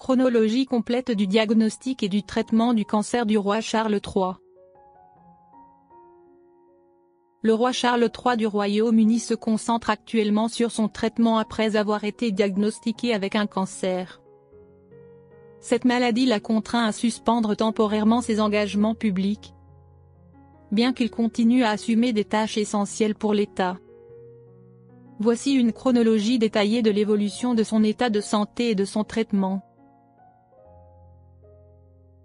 Chronologie complète du diagnostic et du traitement du cancer du roi Charles III. Le roi Charles III du Royaume-Uni se concentre actuellement sur son traitement après avoir été diagnostiqué avec un cancer. Cette maladie l'a contraint à suspendre temporairement ses engagements publics, bien qu'il continue à assumer des tâches essentielles pour l'État. Voici une chronologie détaillée de l'évolution de son état de santé et de son traitement.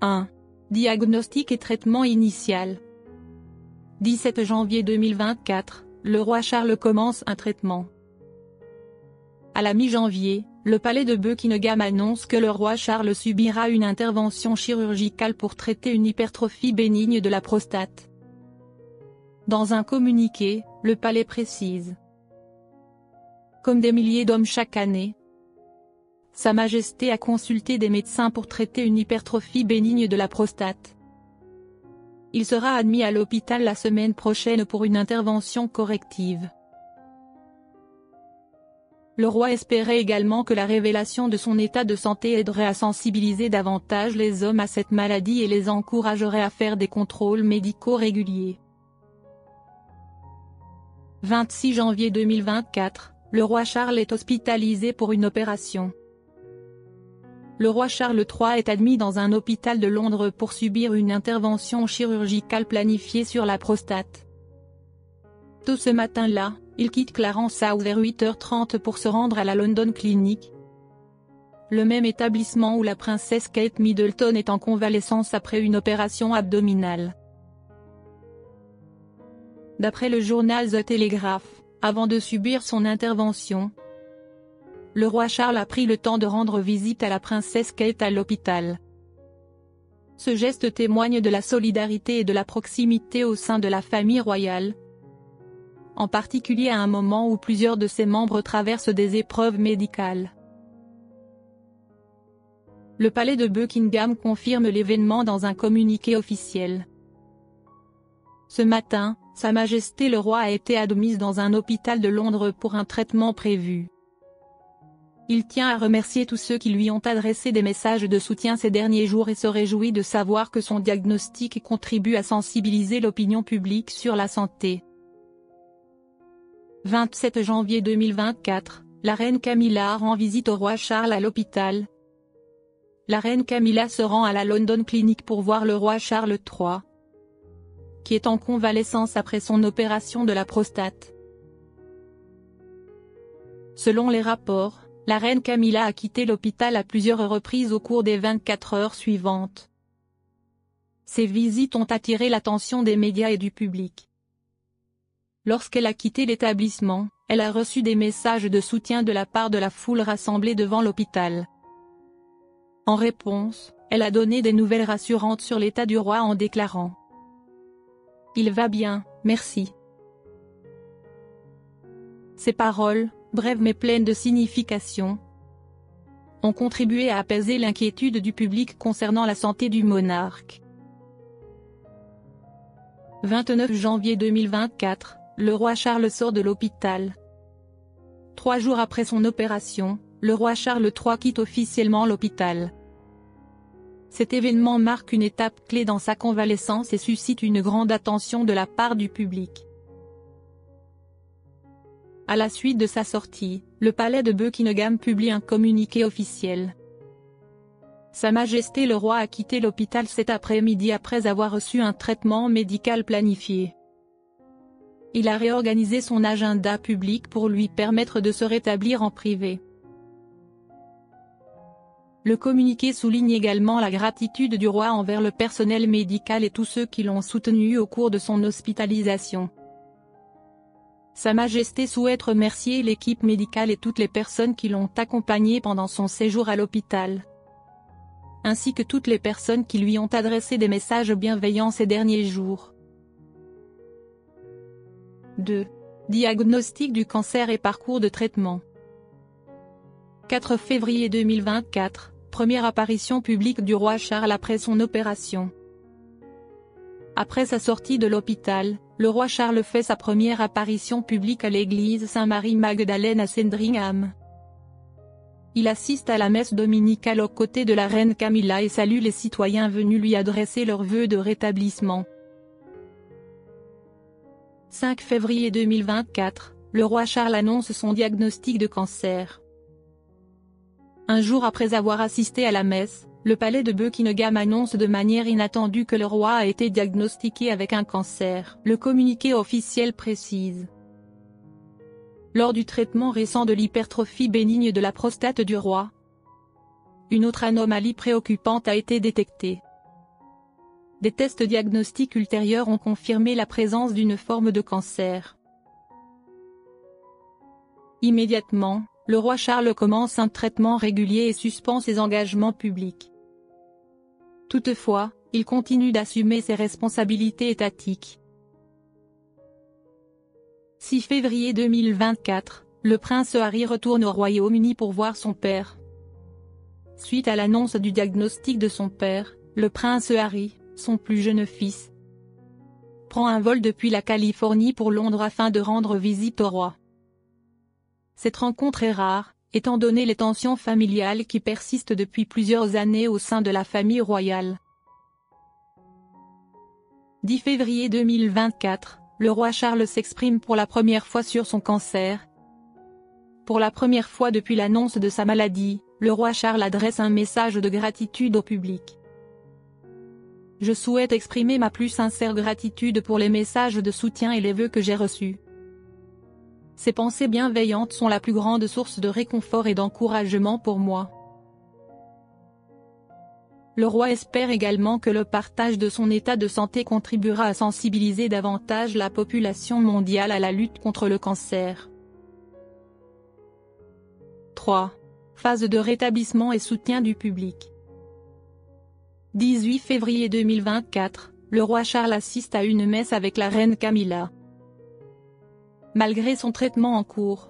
1. Diagnostic et traitement initial. 17 janvier 2024, le roi Charles commence un traitement. À la mi-janvier, le palais de Buckingham annonce que le roi Charles subira une intervention chirurgicale pour traiter une hypertrophie bénigne de la prostate. Dans un communiqué, le palais précise: comme des milliers d'hommes chaque année, Sa Majesté a consulté des médecins pour traiter une hypertrophie bénigne de la prostate. Il sera admis à l'hôpital la semaine prochaine pour une intervention corrective. Le roi espérait également que la révélation de son état de santé aiderait à sensibiliser davantage les hommes à cette maladie et les encouragerait à faire des contrôles médicaux réguliers. 26 janvier 2024, le roi Charles est hospitalisé pour une opération. Le roi Charles III est admis dans un hôpital de Londres pour subir une intervention chirurgicale planifiée sur la prostate. Tôt ce matin-là, il quitte Clarence House vers 8h30 pour se rendre à la London Clinic, le même établissement où la princesse Kate Middleton est en convalescence après une opération abdominale. D'après le journal The Telegraph, avant de subir son intervention, le roi Charles a pris le temps de rendre visite à la princesse Kate à l'hôpital. Ce geste témoigne de la solidarité et de la proximité au sein de la famille royale, en particulier à un moment où plusieurs de ses membres traversent des épreuves médicales. Le palais de Buckingham confirme l'événement dans un communiqué officiel. Ce matin, Sa Majesté le roi a été admise dans un hôpital de Londres pour un traitement prévu. Il tient à remercier tous ceux qui lui ont adressé des messages de soutien ces derniers jours et se réjouit de savoir que son diagnostic contribue à sensibiliser l'opinion publique sur la santé. 27 janvier 2024, la reine Camilla rend visite au roi Charles à l'hôpital. La reine Camilla se rend à la London Clinic pour voir le roi Charles III, qui est en convalescence après son opération de la prostate. Selon les rapports, la reine Camilla a quitté l'hôpital à plusieurs reprises au cours des 24 heures suivantes. Ces visites ont attiré l'attention des médias et du public. Lorsqu'elle a quitté l'établissement, elle a reçu des messages de soutien de la part de la foule rassemblée devant l'hôpital. En réponse, elle a donné des nouvelles rassurantes sur l'état du roi en déclarant: « Il va bien, merci ». Ces paroles, brèves mais pleines de signification, ont contribué à apaiser l'inquiétude du public concernant la santé du monarque. 29 janvier 2024, le roi Charles sort de l'hôpital. 3 jours après son opération, le roi Charles III quitte officiellement l'hôpital. Cet événement marque une étape clé dans sa convalescence et suscite une grande attention de la part du public. À la suite de sa sortie, le palais de Buckingham publie un communiqué officiel. Sa Majesté le roi a quitté l'hôpital cet après-midi après avoir reçu un traitement médical planifié. Il a réorganisé son agenda public pour lui permettre de se rétablir en privé. Le communiqué souligne également la gratitude du roi envers le personnel médical et tous ceux qui l'ont soutenu au cours de son hospitalisation. Sa Majesté souhaite remercier l'équipe médicale et toutes les personnes qui l'ont accompagné pendant son séjour à l'hôpital, ainsi que toutes les personnes qui lui ont adressé des messages bienveillants ces derniers jours. 2. Diagnostic du cancer et parcours de traitement. 4 février 2024, première apparition publique du roi Charles après son opération. Après sa sortie de l'hôpital, le roi Charles fait sa première apparition publique à l'église Saint-Marie-Magdalène à Sandringham. il assiste à la messe dominicale aux côtés de la reine Camilla et salue les citoyens venus lui adresser leurs vœux de rétablissement. 5 février 2024, le roi Charles annonce son diagnostic de cancer. Un jour après avoir assisté à la messe, le palais de Buckingham annonce de manière inattendue que le roi a été diagnostiqué avec un cancer. Le communiqué officiel précise. Lors du traitement récent de l'hypertrophie bénigne de la prostate du roi, une autre anomalie préoccupante a été détectée. Des tests diagnostiques ultérieurs ont confirmé la présence d'une forme de cancer. Immédiatement, le roi Charles commence un traitement régulier et suspend ses engagements publics. Toutefois, il continue d'assumer ses responsabilités étatiques. 6 février 2024, le prince Harry retourne au Royaume-Uni pour voir son père. Suite à l'annonce du diagnostic de son père, le prince Harry, son plus jeune fils, prend un vol depuis la Californie pour Londres afin de rendre visite au roi. Cette rencontre est rare, étant donné les tensions familiales qui persistent depuis plusieurs années au sein de la famille royale. 10 février 2024, le roi Charles s'exprime pour la première fois sur son cancer. Pour la première fois depuis l'annonce de sa maladie, le roi Charles adresse un message de gratitude au public. Je souhaite exprimer ma plus sincère gratitude pour les messages de soutien et les vœux que j'ai reçus. Ces pensées bienveillantes sont la plus grande source de réconfort et d'encouragement pour moi. Le roi espère également que le partage de son état de santé contribuera à sensibiliser davantage la population mondiale à la lutte contre le cancer. 3. Phase de rétablissement et soutien du public. 18 février 2024, le roi Charles assiste à une messe avec la reine Camilla. Malgré son traitement en cours,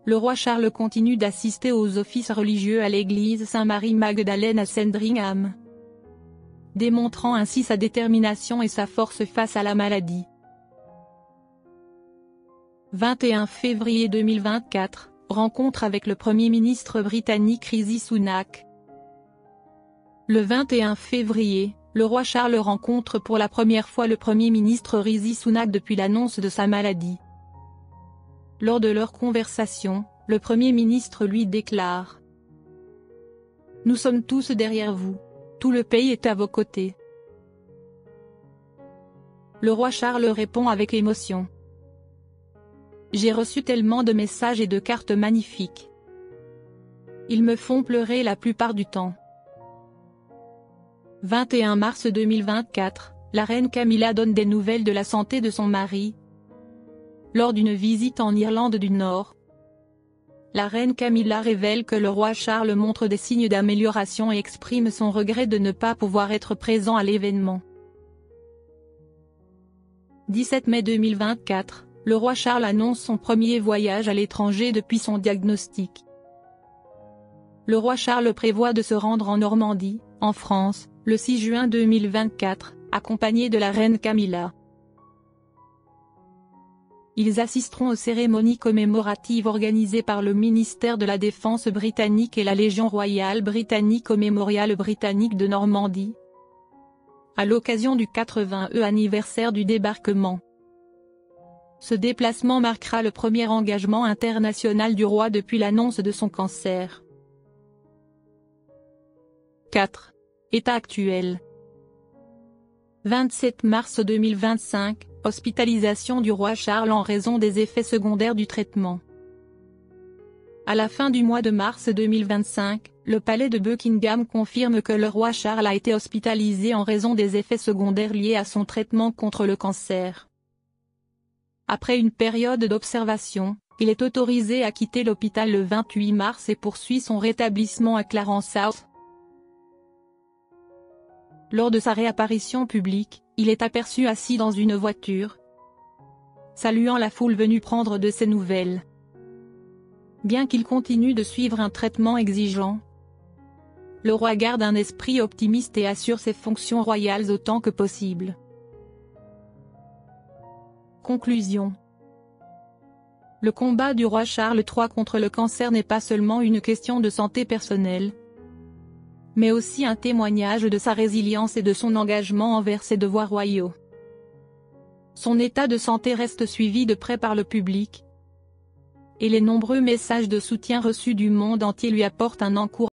le roi Charles continue d'assister aux offices religieux à l'église Saint-Marie-Magdalène à Sandringham, démontrant ainsi sa détermination et sa force face à la maladie. 21 février 2024, rencontre avec le Premier ministre britannique Rishi Sunak. Le 21 février, le roi Charles rencontre pour la première fois le Premier ministre Rishi Sunak depuis l'annonce de sa maladie. Lors de leur conversation, le Premier ministre lui déclare : « Nous sommes tous derrière vous. Tout le pays est à vos côtés. » Le roi Charles répond avec émotion : « J'ai reçu tellement de messages et de cartes magnifiques. Ils me font pleurer la plupart du temps. » 21 mars 2024, la reine Camilla donne des nouvelles de la santé de son mari. Lors d'une visite en Irlande du Nord, la reine Camilla révèle que le roi Charles montre des signes d'amélioration et exprime son regret de ne pas pouvoir être présent à l'événement. 17 mai 2024, le roi Charles annonce son premier voyage à l'étranger depuis son diagnostic. Le roi Charles prévoit de se rendre en Normandie, en France, le 6 juin 2024, accompagné de la reine Camilla. Ils assisteront aux cérémonies commémoratives organisées par le ministère de la Défense britannique et la Légion royale britannique au Mémorial britannique de Normandie, à l'occasion du 80e anniversaire du débarquement. Ce déplacement marquera le premier engagement international du roi depuis l'annonce de son cancer. 4. État actuel. 27 mars 2025, hospitalisation du roi Charles en raison des effets secondaires du traitement. À la fin du mois de mars 2025, le palais de Buckingham confirme que le roi Charles a été hospitalisé en raison des effets secondaires liés à son traitement contre le cancer. Après une période d'observation, il est autorisé à quitter l'hôpital le 28 mars et poursuit son rétablissement à Clarence House. Lors de sa réapparition publique, il est aperçu assis dans une voiture, saluant la foule venue prendre de ses nouvelles. Bien qu'il continue de suivre un traitement exigeant, le roi garde un esprit optimiste et assure ses fonctions royales autant que possible. Conclusion. Le combat du roi Charles III contre le cancer n'est pas seulement une question de santé personnelle, mais aussi un témoignage de sa résilience et de son engagement envers ses devoirs royaux. Son état de santé reste suivi de près par le public, et les nombreux messages de soutien reçus du monde entier lui apportent un encouragement